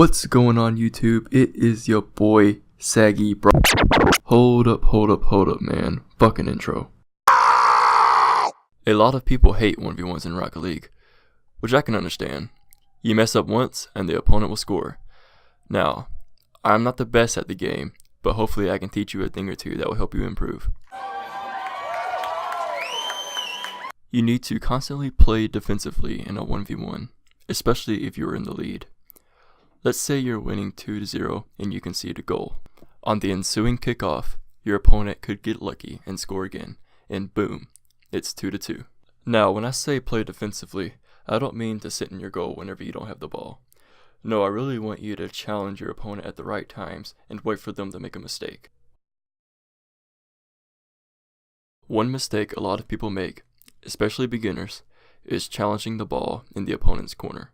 What's going on YouTube? It is your boy Saggy Bro. Hold up, man. Fucking intro. A lot of people hate 1v1s in Rocket League, which I can understand. You mess up once and the opponent will score. Now, I'm not the best at the game, but hopefully I can teach you a thing or two that will help you improve. You need to constantly play defensively in a 1v1, especially if you are in the lead. Let's say you're winning 2-0 and you concede a goal. On the ensuing kickoff, your opponent could get lucky and score again, and boom, it's 2-2. Now, when I say play defensively, I don't mean to sit in your goal whenever you don't have the ball. No, I really want you to challenge your opponent at the right times and wait for them to make a mistake. One mistake a lot of people make, especially beginners, is challenging the ball in the opponent's corner.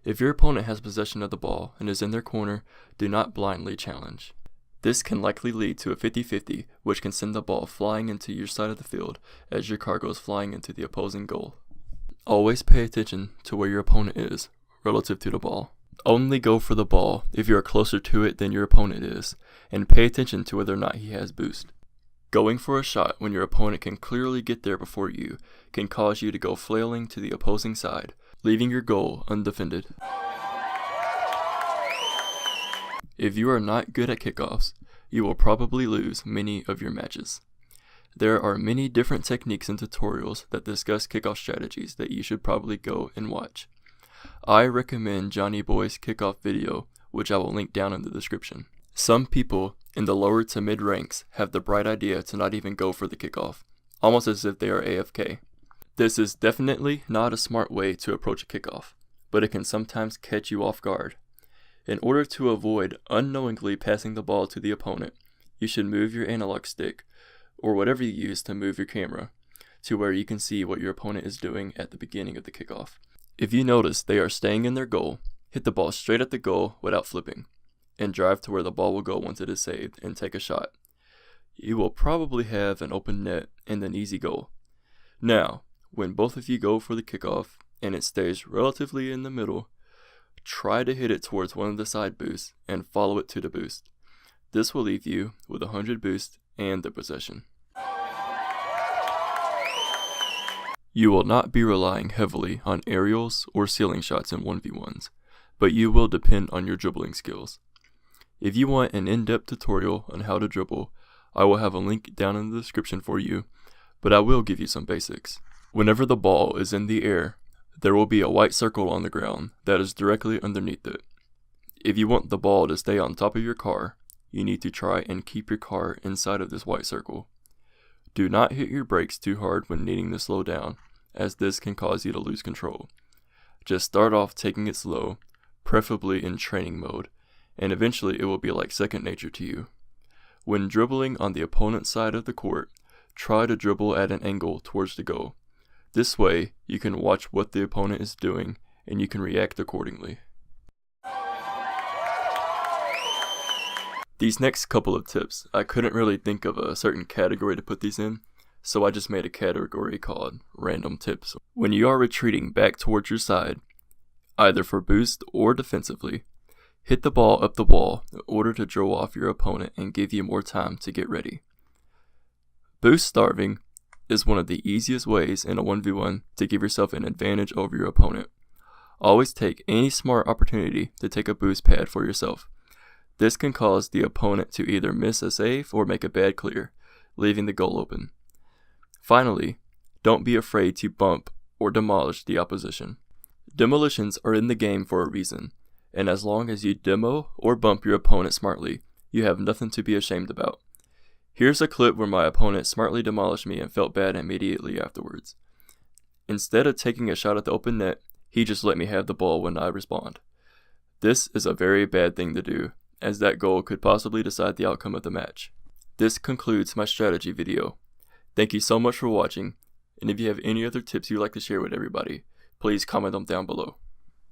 If your opponent has possession of the ball and is in their corner, do not blindly challenge. This can likely lead to a 50-50, which can send the ball flying into your side of the field as your car goes flying into the opposing goal. Always pay attention to where your opponent is relative to the ball. Only go for the ball if you are closer to it than your opponent is, and pay attention to whether or not he has boost. Going for a shot when your opponent can clearly get there before you can cause you to go flailing to the opposing side, leaving your goal undefended. If you are not good at kickoffs, you will probably lose many of your matches. There are many different techniques and tutorials that discuss kickoff strategies that you should probably go and watch. I recommend Johnny Boy's kickoff video, which I will link down in the description. Some people in the lower to mid ranks have the bright idea to not even go for the kickoff, almost as if they are AFK. This is definitely not a smart way to approach a kickoff, but it can sometimes catch you off guard. In order to avoid unknowingly passing the ball to the opponent, you should move your analog stick, or whatever you use to move your camera, to where you can see what your opponent is doing at the beginning of the kickoff. If you notice they are staying in their goal, hit the ball straight at the goal without flipping, and drive to where the ball will go once it is saved and take a shot. You will probably have an open net and an easy goal. Now, when both of you go for the kickoff and it stays relatively in the middle, try to hit it towards one of the side boosts and follow it to the boost. This will leave you with 100 boost and the possession. You will not be relying heavily on aerials or ceiling shots in 1v1s, but you will depend on your dribbling skills. If you want an in-depth tutorial on how to dribble, I will have a link down in the description for you, but I will give you some basics. Whenever the ball is in the air, there will be a white circle on the ground that is directly underneath it. If you want the ball to stay on top of your car, you need to try and keep your car inside of this white circle. Do not hit your brakes too hard when needing to slow down, as this can cause you to lose control. Just start off taking it slow, preferably in training mode, and eventually it will be like second nature to you. When dribbling on the opponent's side of the court, try to dribble at an angle towards the goal. This way, you can watch what the opponent is doing and you can react accordingly. These next couple of tips, I couldn't really think of a certain category to put these in, so I just made a category called Random Tips. When you are retreating back towards your side, either for boost or defensively, hit the ball up the wall in order to draw off your opponent and give you more time to get ready. Boost starving is one of the easiest ways in a 1v1 to give yourself an advantage over your opponent. Always take any smart opportunity to take a boost pad for yourself. This can cause the opponent to either miss a save or make a bad clear, leaving the goal open. Finally, don't be afraid to bump or demolish the opposition. Demolitions are in the game for a reason, and as long as you demo or bump your opponent smartly, you have nothing to be ashamed about. Here's a clip where my opponent smartly demolished me and felt bad immediately afterwards. Instead of taking a shot at the open net, he just let me have the ball when I respond. This is a very bad thing to do, as that goal could possibly decide the outcome of the match. This concludes my strategy video. Thank you so much for watching, and if you have any other tips you'd like to share with everybody, please comment them down below.